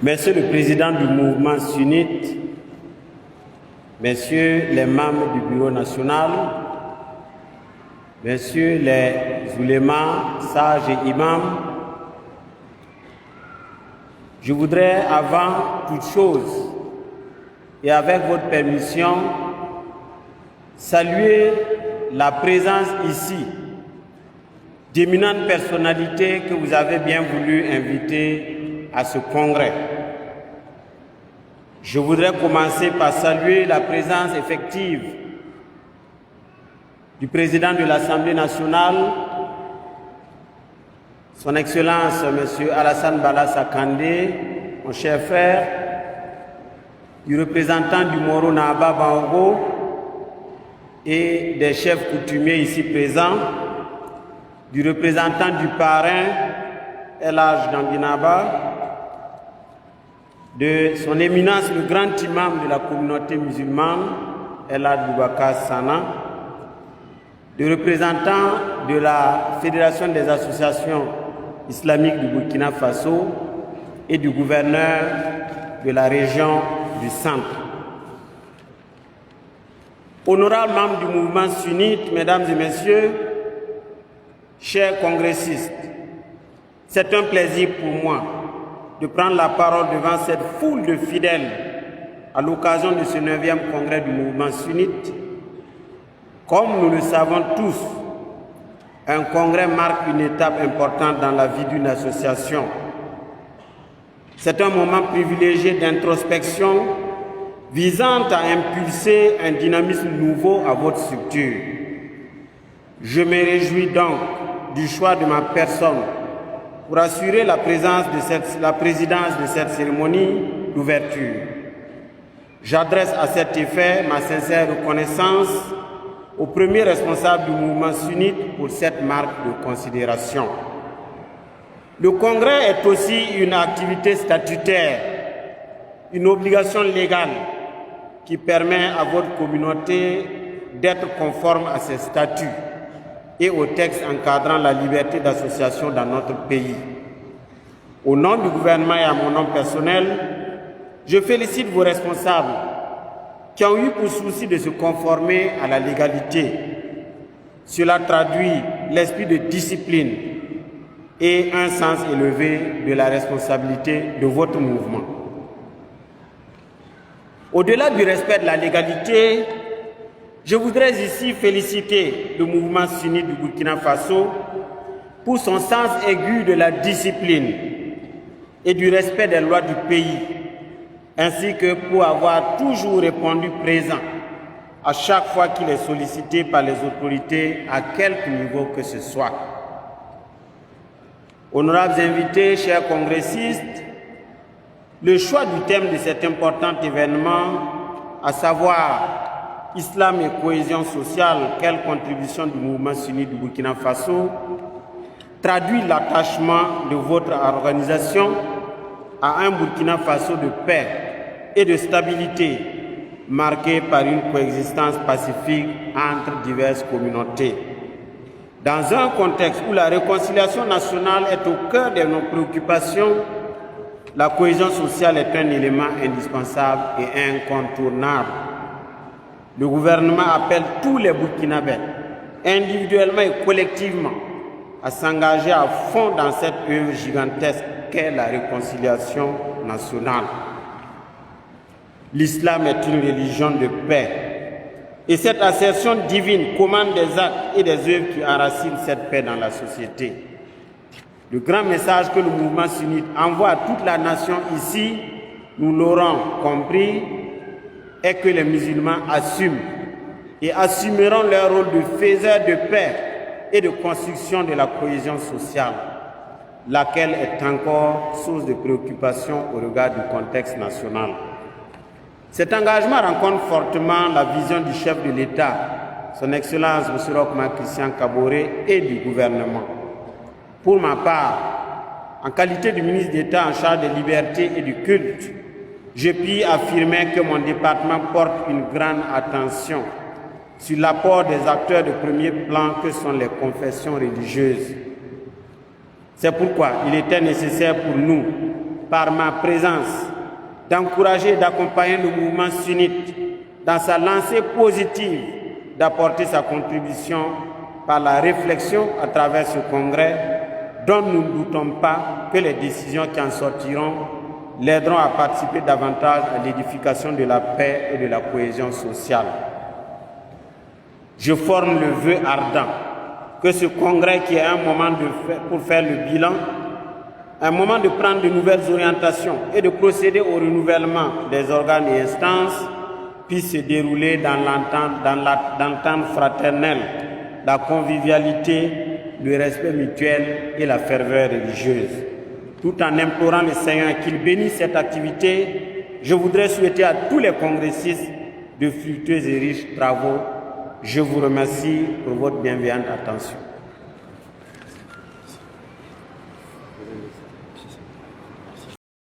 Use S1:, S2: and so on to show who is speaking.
S1: Monsieur le Président du mouvement sunnite, Messieurs les membres du Bureau national, Messieurs les oulémas, sages et imams, je voudrais avant toute chose et avec votre permission saluer la présence ici d'éminentes personnalités que vous avez bien voulu inviter à ce congrès. Je voudrais commencer par saluer la présence effective du président de l'Assemblée nationale, Son Excellence M. Alassane Bala Sakandé, mon cher frère, du représentant du Moro Naba Bango et des chefs coutumiers ici présents, du représentant du parrain El Hadj Danguinaba, de son éminence le grand imam de la communauté musulmane, El Hadj Boubacar Sana, de représentants de la Fédération des associations islamiques du Burkina Faso et du gouverneur de la région du centre. Honorables membres du mouvement sunnite, mesdames et messieurs, chers congressistes, c'est un plaisir pour moi de prendre la parole devant cette foule de fidèles à l'occasion de ce 9e congrès du mouvement sunnite. Comme nous le savons tous, un congrès marque une étape importante dans la vie d'une association. C'est un moment privilégié d'introspection visant à impulser un dynamisme nouveau à votre structure. Je me réjouis donc du choix de ma personne pour assurer la présidence de cette cérémonie d'ouverture. J'adresse à cet effet ma sincère reconnaissance au premier responsable du mouvement sunnite pour cette marque de considération. Le congrès est aussi une activité statutaire, une obligation légale qui permet à votre communauté d'être conforme à ses statuts et aux textes encadrant la liberté d'association dans notre pays. Au nom du gouvernement et à mon nom personnel, je félicite vos responsables qui ont eu pour souci de se conformer à la légalité. Cela traduit l'esprit de discipline et un sens élevé de la responsabilité de votre mouvement. Au-delà du respect de la légalité, je voudrais ici féliciter le mouvement sunnite du Burkina Faso pour son sens aigu de la discipline et du respect des lois du pays, ainsi que pour avoir toujours répondu présent à chaque fois qu'il est sollicité par les autorités à quelque niveau que ce soit. Honorables invités, chers congressistes, le choix du thème de cet important événement, à savoir Islam et cohésion sociale, quelle contribution du mouvement sunnite du Burkina Faso, traduit l'attachement de votre organisation à un Burkina Faso de paix et de stabilité, marqué par une coexistence pacifique entre diverses communautés. Dans un contexte où la réconciliation nationale est au cœur de nos préoccupations, la cohésion sociale est un élément indispensable et incontournable. Le gouvernement appelle tous les Burkinabés, individuellement et collectivement, à s'engager à fond dans cette œuvre gigantesque qu'est la réconciliation nationale. L'islam est une religion de paix. Et cette assertion divine commande des actes et des œuvres qui enracinent cette paix dans la société. Le grand message que le mouvement sunnite envoie à toute la nation ici, nous l'aurons compris, est que les musulmans assument et assumeront leur rôle de faiseurs de paix et de construction de la cohésion sociale, laquelle est encore source de préoccupation au regard du contexte national. Cet engagement rencontre fortement la vision du chef de l'État, Son Excellence M. Rochmark Christian Kaboré, et du gouvernement. Pour ma part, en qualité de ministre d'État en charge des libertés et du culte, je puis affirmer que mon département porte une grande attention sur l'apport des acteurs de premier plan que sont les confessions religieuses. C'est pourquoi il était nécessaire pour nous, par ma présence, d'encourager et d'accompagner le mouvement sunnite dans sa lancée positive, d'apporter sa contribution par la réflexion à travers ce congrès, dont nous ne doutons pas que les décisions qui en sortiront l'aideront à participer davantage à l'édification de la paix et de la cohésion sociale. Je forme le vœu ardent que ce congrès, qui est un moment pour faire le bilan, un moment de prendre de nouvelles orientations et de procéder au renouvellement des organes et instances, puisse se dérouler dans l'entente fraternelle, la convivialité, le respect mutuel et la ferveur religieuse. Tout en implorant le Seigneur qu'il bénisse cette activité, je voudrais souhaiter à tous les congressistes de fructueux et riches travaux. Je vous remercie pour votre bienveillante attention.